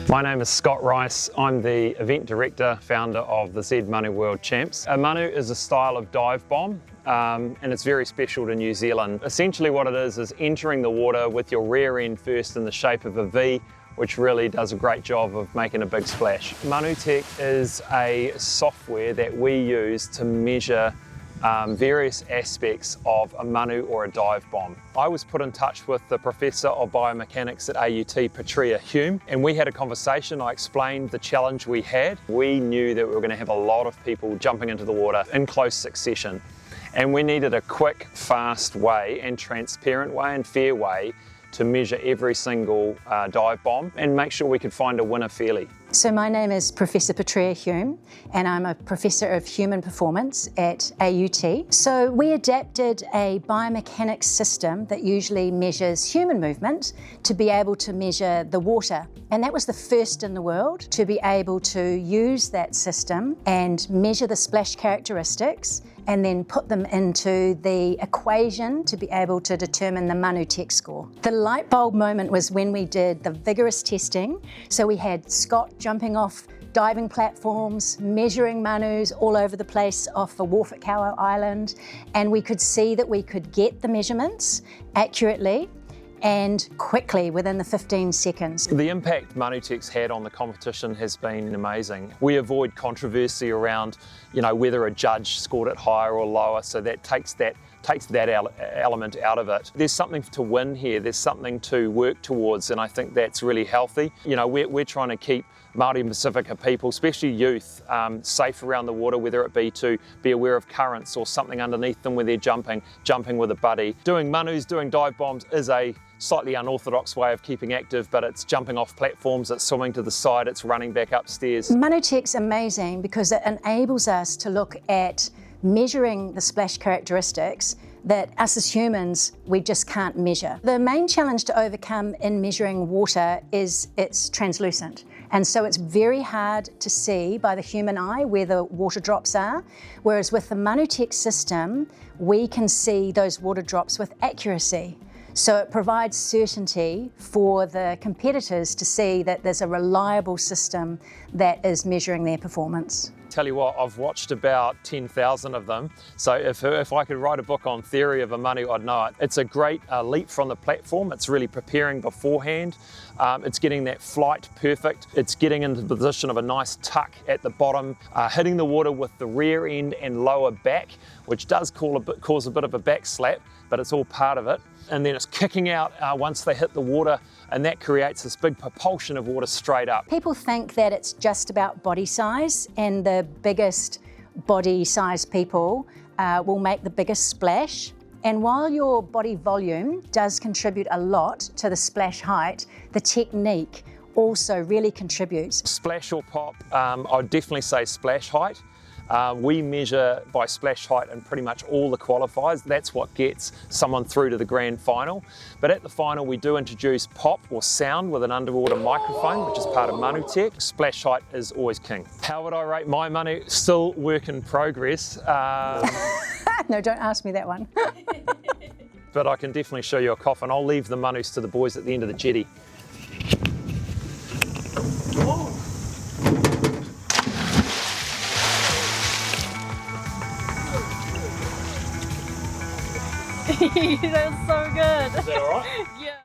My name is Scott Rice. I'm the event director, founder of the Z Manu World Champs. A Manu is a style of dive bomb and it's very special to New Zealand. Essentially what it is entering the water with your rear end first in the shape of a V, which really does a great job of making a big splash. ManuTech is a software that we use to measure various aspects of a Manu or a dive bomb. I was put in touch with the Professor of Biomechanics at AUT, Patria Hume, and we had a conversation. I explained the challenge we had. We knew that we were going to have a lot of people jumping into the water in close succession, and we needed a quick, fast way and transparent way and fair way to measure every single dive bomb and make sure we could find a winner fairly. So my name is Professor Patria Hume and I'm a Professor of Human Performance at AUT. So we adapted a biomechanics system that usually measures human movement to be able to measure the water. And that was the first in the world to be able to use that system and measure the splash characteristics and then put them into the equation to be able to determine the ManuTech score. The light bulb moment was when we did the vigorous testing. So we had Scott jumping off diving platforms, measuring Manus all over the place off the wharf at Kauau Island, and we could see that we could get the measurements accurately and quickly within the 15 seconds. The impact ManuTech's had on the competition has been amazing. We avoid controversy around, whether a judge scored it higher or lower, so that takes that element out of it. There's something to win here, there's something to work towards, and I think that's really healthy. We're trying to keep Māori and Pacifica people, especially youth, safe around the water, whether it be to be aware of currents or something underneath them where they're jumping with a buddy. Doing Manus, doing dive bombs is a slightly unorthodox way of keeping active, but it's jumping off platforms, it's swimming to the side, it's running back upstairs. ManuTech's amazing because it enables us to look at measuring the splash characteristics that us as humans, we just can't measure. The main challenge to overcome in measuring water is it's translucent. And so it's very hard to see by the human eye where the water drops are, whereas with the ManuTech system, we can see those water drops with accuracy. So it provides certainty for the competitors to see that there's a reliable system that is measuring their performance. Tell you what, I've watched about 10,000 of them, so if I could write a book on theory of a Manu, I'd know it. It's a great leap from the platform. It's really preparing beforehand. It's getting that flight perfect. It's getting into the position of a nice tuck at the bottom, hitting the water with the rear end and lower back, which does cause a bit of a back slap, but it's all part of it. And then it's kicking out once they hit the water, and that creates this big propulsion of water straight up. People think that it's just about body size, and the biggest body size people will make the biggest splash. And while your body volume does contribute a lot to the splash height, the technique also really contributes. Splash or pop, I'd definitely say splash height. We measure by splash height in pretty much all the qualifiers. That's what gets someone through to the grand final. But at the final, we do introduce pop or sound with an underwater microphone, which is part of ManuTech. Splash height is always king. How would I rate my Manu? Still work in progress. No, don't ask me that one. But I can definitely show you a coffin. I'll leave the Manus to the boys at the end of the jetty. That was so good. Is that all right?